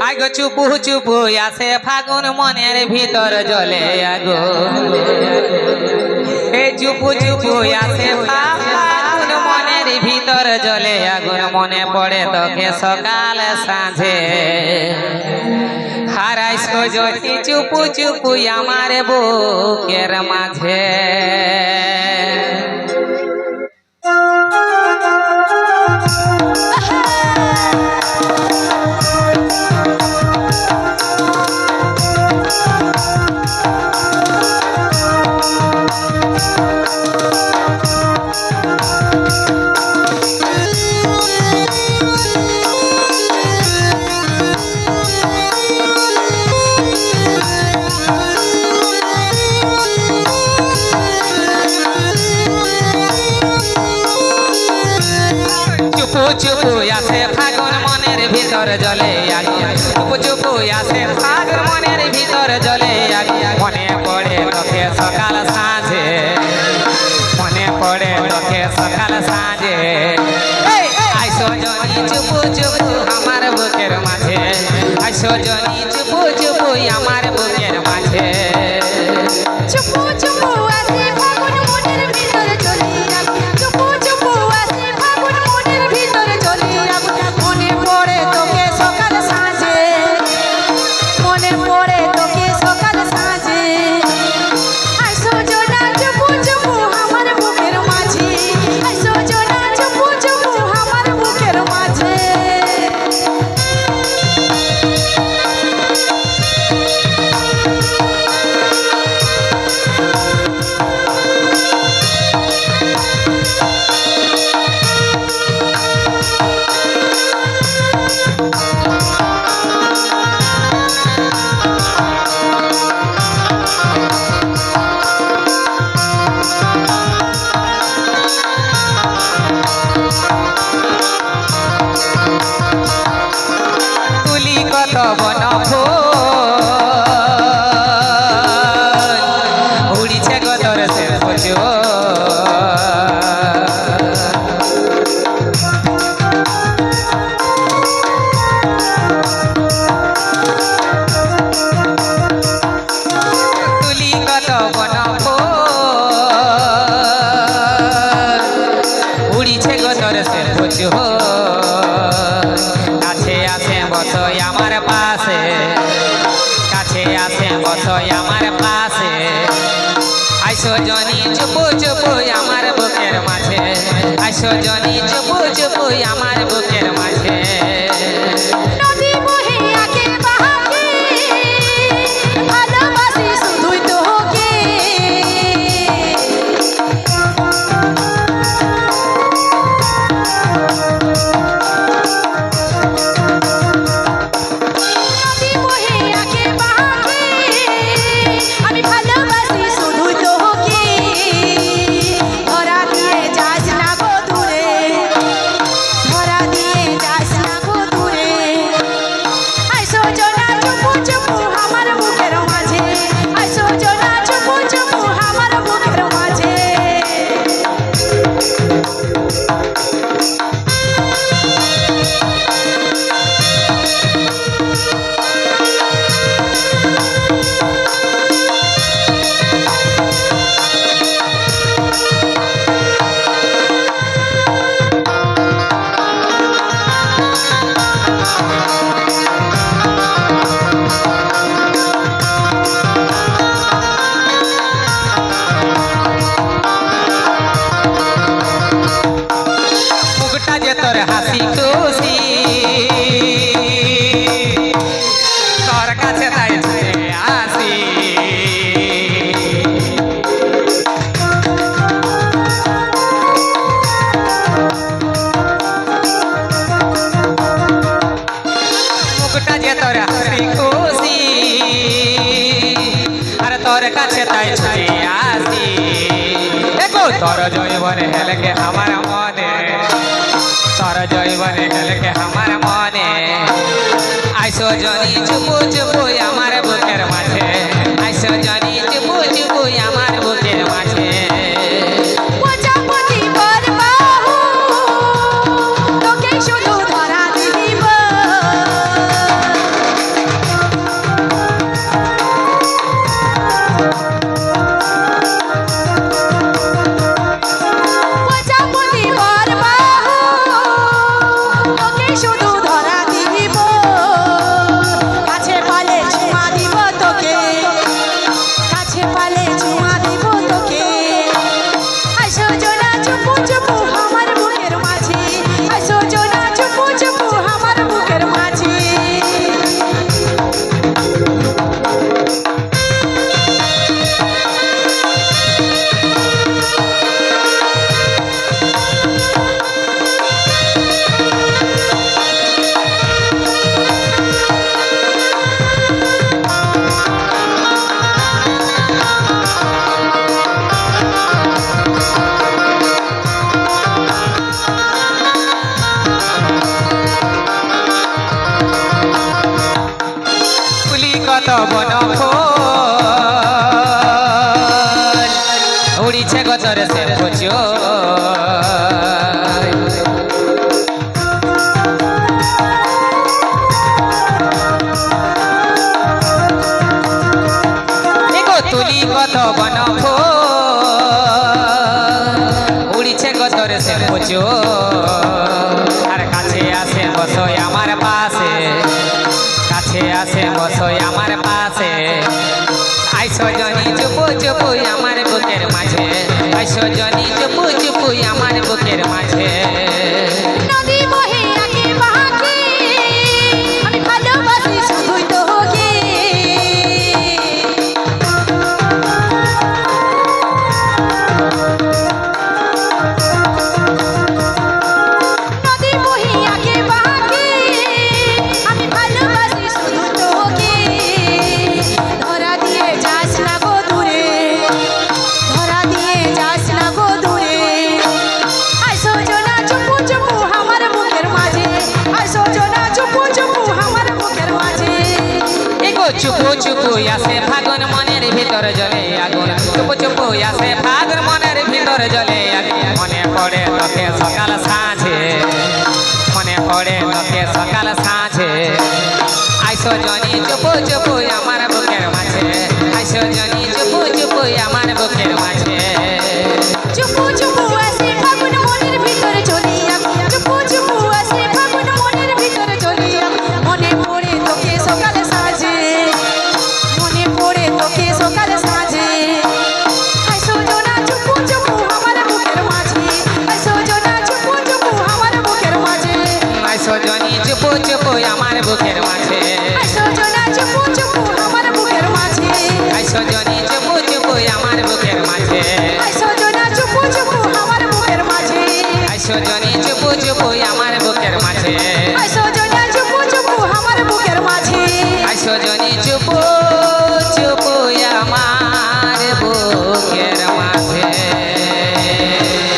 আগো চুপু চুপু আসে ফাগুন মনের ভিতর জলে আগো এ চুপু চুপু আসে ফাগুন মনের ভিতর জলে আগুন মনে পড়ে তোকে সকাল সাঁঝে হারাইস যদি চুপু চুপু আমার বুকের মাঝে চুপু চুপু আসে ফাগুন মনের ভিতর জলে আগুন চুপু চুপু আসে ফাগুন মনের ভিতর জলে আগুন মনে পড়ে তোকে সকাল সাঁঝে মনে পড়ে তোকে সকাল সাঁঝে আইসো জনি চুপু চুপু আমার বুকের মাঝে আইসো জনি চুপু চুপু আমার বুকের মাঝে চুপু চুপু আসে ফাগুন মনের ভিতর জলে আগুন চুপু চুপু আসে ফাগুন মনের ভিতর জলে আগুন মনে পড়ে তোকে সকাল সাঁঝে মনে পড়ে তোকে সকাল সাঁঝে আইসো জনা চুপু চুপু আমার বুকের মাঝে আইসো জনা চুপু চুপু আমার বুকের মাঝে তুলি কত বন ফুল উড়িছে গতর সে ফুচু তুলি কত বন ফুল উড়িছে গতর সে ফুচু কাছে আসে বসই আমার পাশে কাছে আসে বসই আমার পাশে আইসো জনি চুপু চুপু আমার বুকের মাঝে আইসো জনি চুপু চুপু আমার বুকের মাঝে নদী বহে আগে বাহাকে ভালোবাসি শুধুই তোকে নদী বহে আগে বাহাকে আমি ভালোবাসি শুধুই তোকে ধরা দিয়ে যাস না গো দূরে ধরা দিয়ে যাস না গো দূরে আইসো জনা চুপু চুপু আমার বুকের মাঝে আইসো জনা চুপু চুপু আমার বুকের মাঝে মুখটা যে তোর হাসি খুশি তোর কাছে তাই ছুটে আসি মুখটা যে তোর হাসি খুশি আর তোর কাছে তাই ছুটে আসি দেখো তোর জৈবনে হেলকে আমার মনে তোর জৈবনে হেলকে আমার মনে আইসো জনি চুপু চুপু আমার বুকের মাঝে আইসো জনি চুপু চুপু আমার বুকের মাঝে প্রজাপতি বর বাহু তোকে শুধু ধরা দিব বন ফুল উড়িছে গতরে সে পুজো তুলি কত বন ফুল উড়িছে গতরে সে পুজো আর কাছে আসে বসই আমার পাশে কাছে আসে বসই আমার পাশে আইসো জনি চুপু চুপু আমার বুকের মাঝে আইসো জনি চুপু চুপু আমার বুকের মাঝে নদী বহে আগে বাঁকে আমি ভালোবাসি শুধুই তোকে নদী বহে আগে বাঁকে আমি ভালোবাসি শুধু তোকে ধরা দিয়ে যাস না গো দূরে ধরা দিয়ে যাস না গো দূরে আইসো জনা চুপু চুপু আমার বুকের মাঝে আইসো জনা চুপু চুপু আমার বুকের মাঝে এগো চুপু চুপু আসে ফাগুন মনের ভিতর জলে আগুন চুপু চুপু আসে ফাগুন মনের ভিতর জলে আগুন মনে পড়ে তোকে সকাল সাঁঝে মনে পড়ে তোকে সকাল সাঁঝে আইসো জনি চুপু চুপু আমার বুকের মাঝে আইসো জনি চুপু চুপু আমার বুকের মাঝে চুপু চুপু আসে ফাগুন মনের ভিতরে চলি চুপু চুপু আসে ফাগুন মনের ভিতরে চলি মনে পড়ে তোকে সকাল সাঁঝে মনে পড়ে তোকে সকাল সাঁঝে আইসো জনা চুপু চুপু আমার বুকের মাঝে আইসো জনা চুপু চুপু আমার বুকের মাঝে আইসো জনি চুপু চুপু আমার বুকের মাঝে আইসো জনা চুপু চুপু আমার বুকের মাঝে আইসো জনি চুপু চুপু আমার বুকের মাঝে আইসো জনা চুপু চুপু আমার বুকের মাঝে আইসো জনি চুপু চুপু আমার